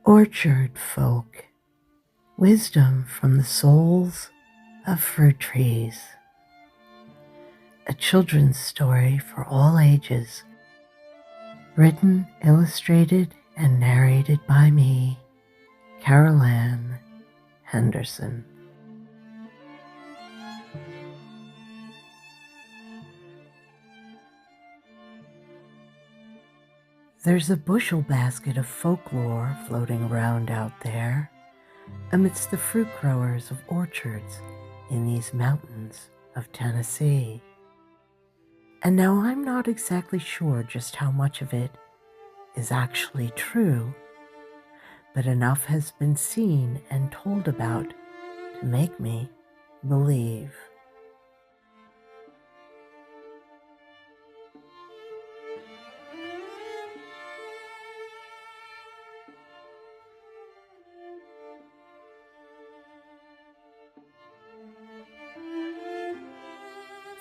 Orchard folk, wisdom from the souls of fruit trees. A children's story for all ages, written, illustrated, and narrated by me, Carol Ann Henderson. There's a bushel basket of folklore floating around out there amidst the fruit growers of orchards in these mountains of Tennessee. And now I'm not exactly sure just how much of it is actually true, but enough has been seen and told about to make me believe.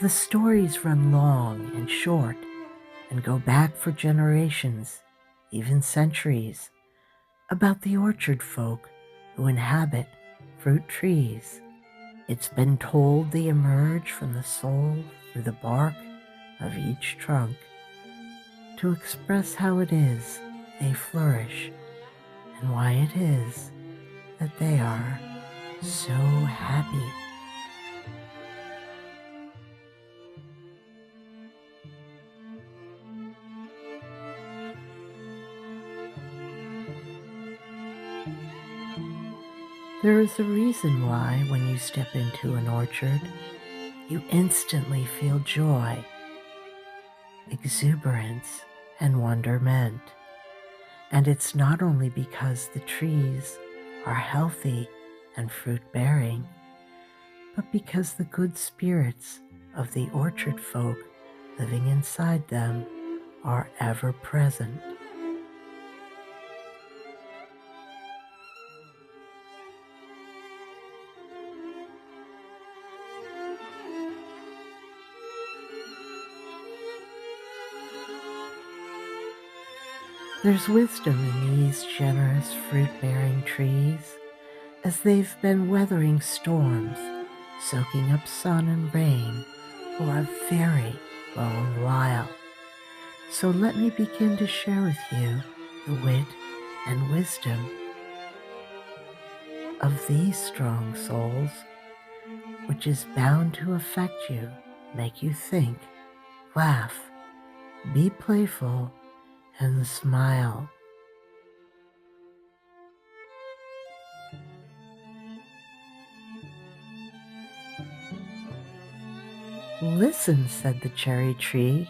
The stories run long and short and go back for generations, even centuries, about the orchard folk who inhabit fruit trees. It's been told they emerge from the soul through the bark of each trunk to express how it is they flourish and why it is that they are so happy. There is a reason why when you step into an orchard, you instantly feel joy, exuberance, and wonderment. And it's not only because the trees are healthy and fruit-bearing, but because the good spirits of the orchard folk living inside them are ever present. There's wisdom in these generous fruit-bearing trees as they've been weathering storms, soaking up sun and rain for a very long while. So let me begin to share with you the wit and wisdom of these strong souls, which is bound to affect you, make you think, laugh, be playful, and smile. Listen, said the cherry tree,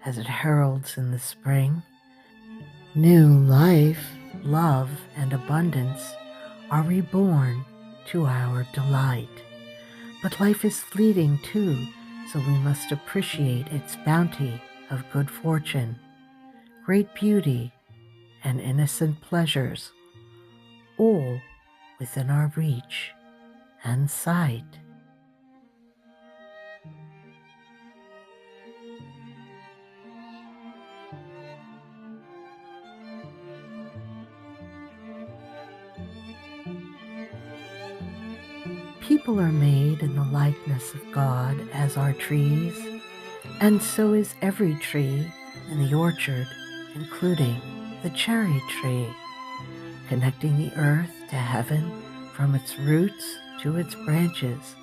as it heralds in the spring. New life, love, and abundance are reborn to our delight. But life is fleeting too, so we must appreciate its bounty of good fortune, great beauty, and innocent pleasures, all within our reach and sight. People are made in the likeness of God as are trees, and so is every tree in the orchard, including the cherry tree, connecting the earth to heaven from its roots to its branches,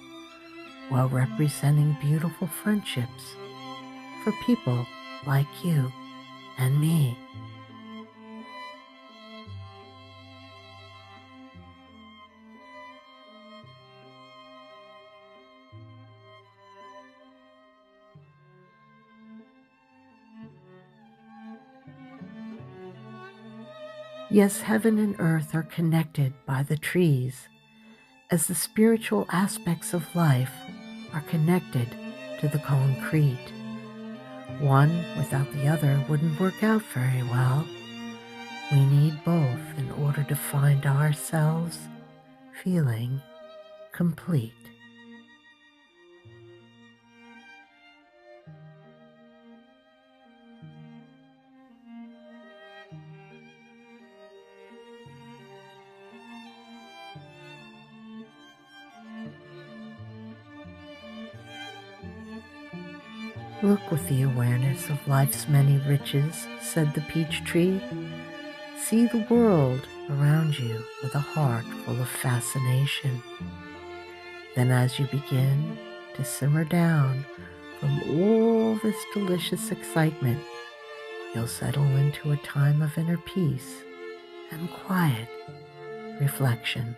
while representing beautiful friendships for people like you and me. Yes, heaven and earth are connected by the trees, as the spiritual aspects of life are connected to the concrete. One without the other wouldn't work out very well. We need both in order to find ourselves feeling complete. Look with the awareness of life's many riches, said the peach tree. See the world around you with a heart full of fascination. Then as you begin to simmer down from all this delicious excitement, you'll settle into a time of inner peace and quiet reflection.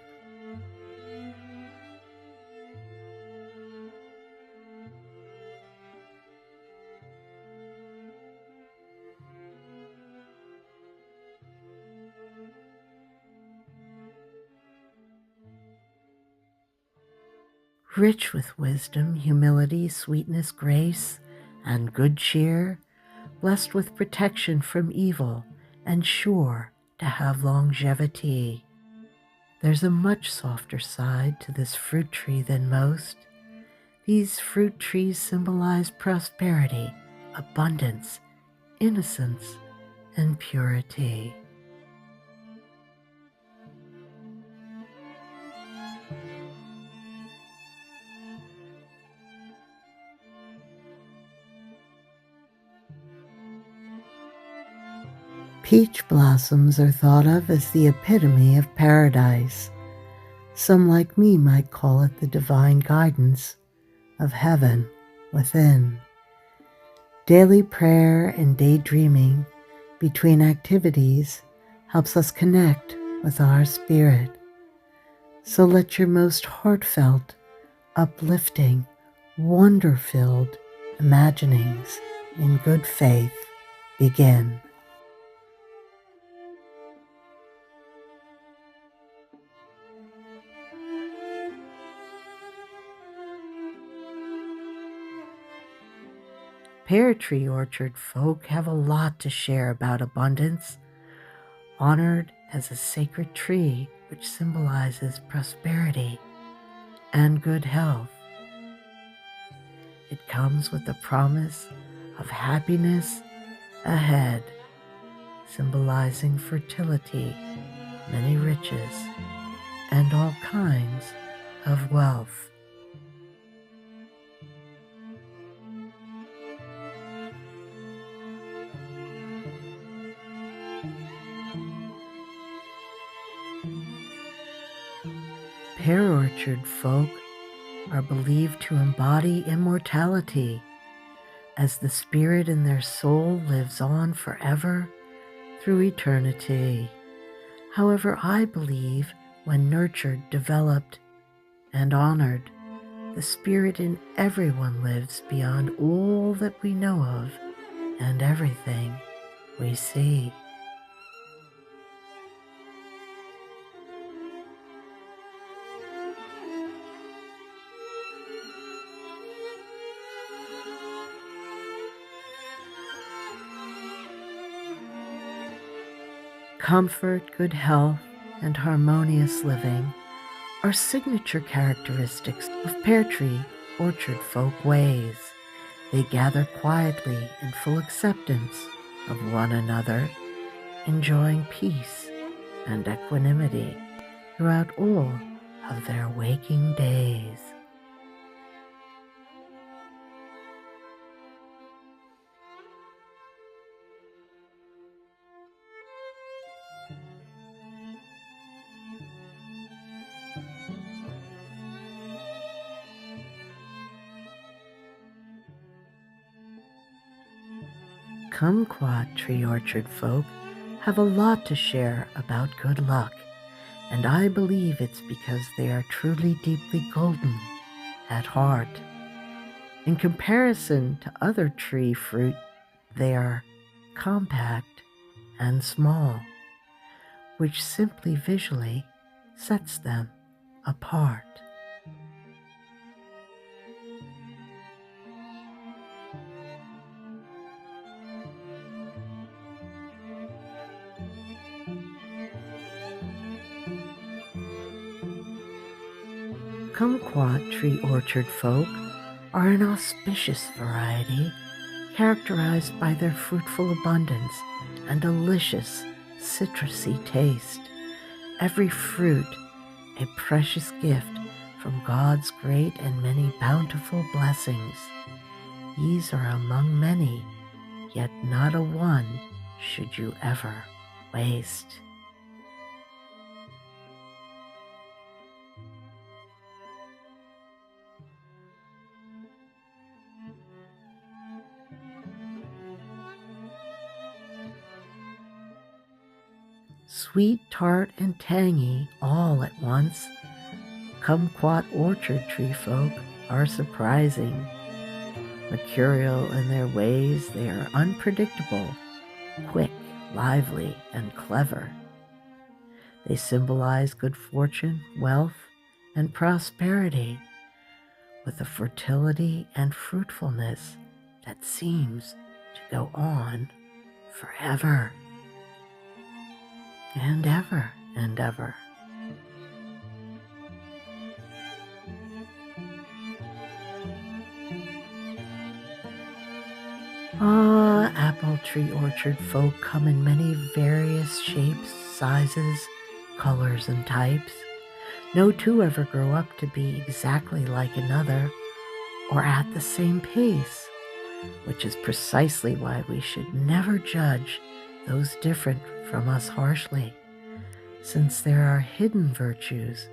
Rich with wisdom, humility, sweetness, grace, and good cheer, blessed with protection from evil, and sure to have longevity. There's a much softer side to this fruit tree than most. These fruit trees symbolize prosperity, abundance, innocence, and purity. Peach blossoms are thought of as the epitome of paradise. Some like me might call it the divine guidance of heaven within. Daily prayer and daydreaming between activities helps us connect with our spirit. So let your most heartfelt, uplifting, wonder-filled imaginings in good faith begin. Pear tree orchard folk have a lot to share about abundance, honored as a sacred tree which symbolizes prosperity and good health. It comes with the promise of happiness ahead, symbolizing fertility, many riches, and all kinds of wealth. Pear orchard folk are believed to embody immortality, as the spirit in their soul lives on forever through eternity. However, I believe when nurtured, developed, and honored, the spirit in everyone lives beyond all that we know of and everything we see. Comfort, good health, and harmonious living are signature characteristics of pear tree orchard folk ways. They gather quietly in full acceptance of one another, enjoying peace and equanimity throughout all of their waking days. Kumquat tree orchard folk have a lot to share about good luck, and I believe it's because they are truly deeply golden at heart. In comparison to other tree fruit, they are compact and small, which simply visually sets them apart. Kumquat tree orchard folk are an auspicious variety characterized by their fruitful abundance and delicious citrusy taste. Every fruit a precious gift from God's great and many bountiful blessings. These are among many, yet not a one should you ever waste. Sweet, tart, and tangy all at once, kumquat orchard tree folk are surprising. Mercurial in their ways, they are unpredictable, quick, lively, and clever. They symbolize good fortune, wealth, and prosperity, with a fertility and fruitfulness that seems to go on forever and ever and ever. Apple tree orchard folk come in many various shapes, sizes, colors, and types. No two ever grow up to be exactly like another or at the same pace, which is precisely why we should never judge those different from us harshly, since there are hidden virtues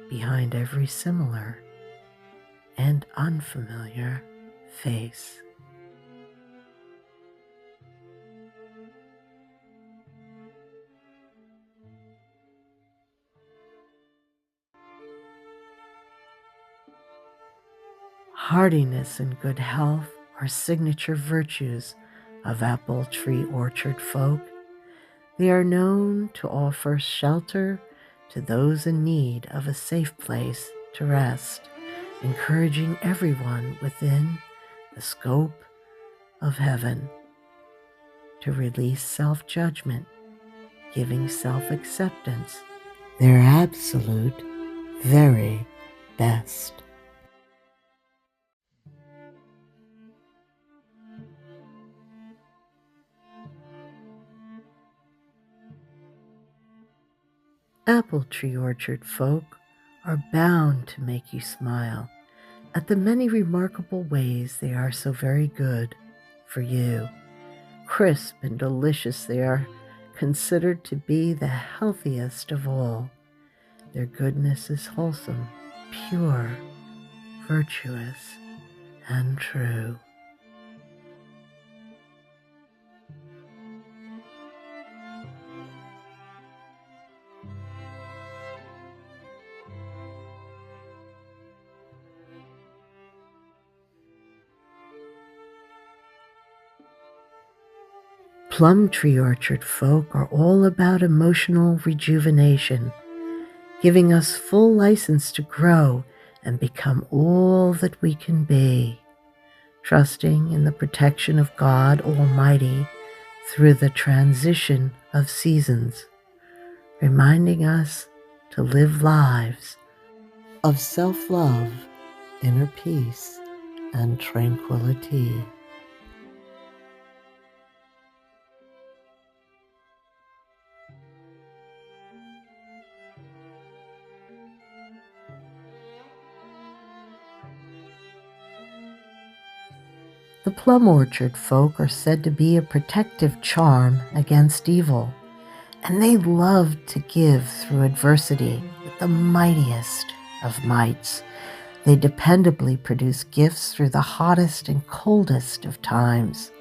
behind every similar and unfamiliar face. Hardiness and good health are signature virtues of apple tree orchard folk. They are known to offer shelter to those in need of a safe place to rest, encouraging everyone within the scope of heaven to release self-judgment, giving self-acceptance their absolute very best. Apple tree orchard folk are bound to make you smile at the many remarkable ways they are so very good for you. Crisp and delicious, they are considered to be the healthiest of all. Their goodness is wholesome, pure, virtuous, and true. Plum tree orchard folk are all about emotional rejuvenation, giving us full license to grow and become all that we can be, trusting in the protection of God Almighty through the transition of seasons, reminding us to live lives of self-love, inner peace, and tranquility. The plum orchard folk are said to be a protective charm against evil, and they love to give through adversity with the mightiest of mights. They dependably produce gifts through the hottest and coldest of times,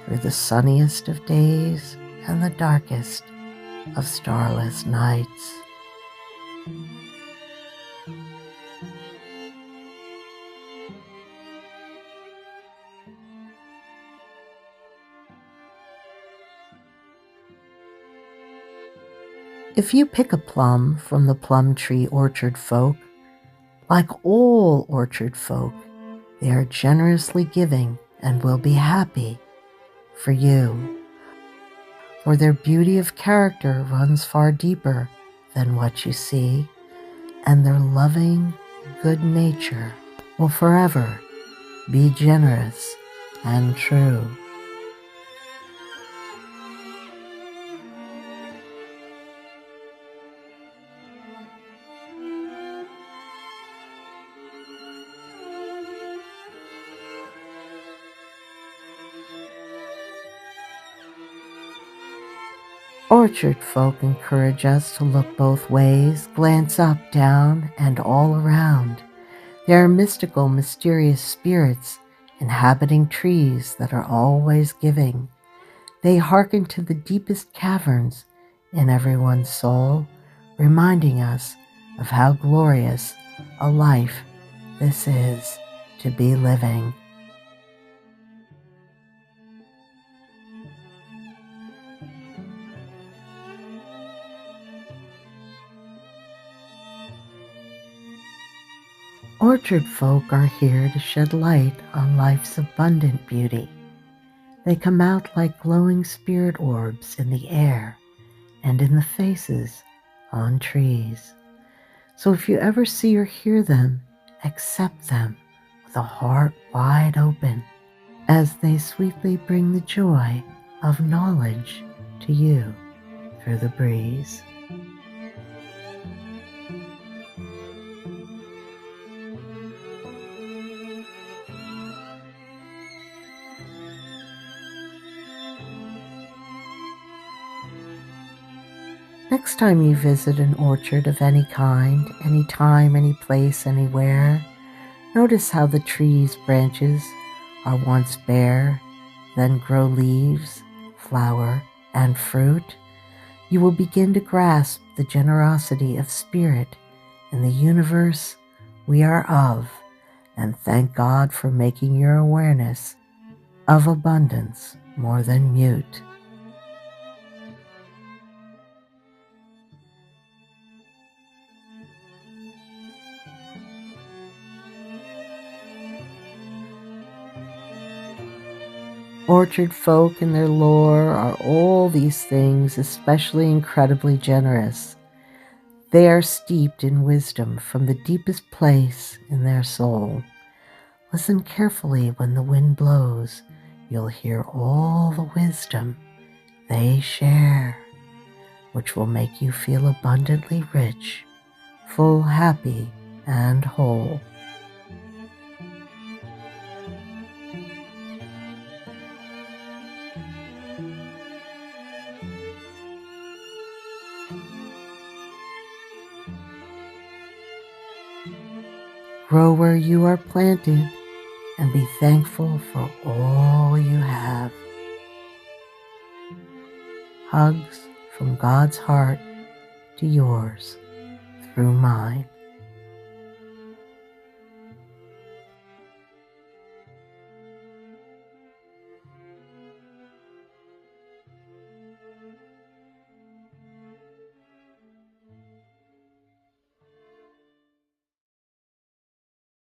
through the sunniest of days and the darkest of starless nights. If you pick a plum from the plum tree orchard folk, like all orchard folk, they are generously giving and will be happy for you. For their beauty of character runs far deeper than what you see, and their loving good nature will forever be generous and true. Orchard folk encourage us to look both ways, glance up, down, and all around. There are mystical, mysterious spirits inhabiting trees that are always giving. They hearken to the deepest caverns in everyone's soul, reminding us of how glorious a life this is to be living. Orchard folk are here to shed light on life's abundant beauty. They come out like glowing spirit orbs in the air and in the faces on trees. So if you ever see or hear them, accept them with a heart wide open as they sweetly bring the joy of knowledge to you through the breeze. Next time you visit an orchard of any kind, any time, any place, anywhere, notice how the tree's branches are once bare, then grow leaves, flower, and fruit. You will begin to grasp the generosity of spirit in the universe we are of, and thank God for making your awareness of abundance more than mute. Orchard folk and their lore are all these things, especially incredibly generous. They are steeped in wisdom from the deepest place in their soul. Listen carefully when the wind blows. You'll hear all the wisdom they share, which will make you feel abundantly rich, full, happy, and whole. Grow where you are planted and be thankful for all you have. Hugs from God's heart to yours through mine.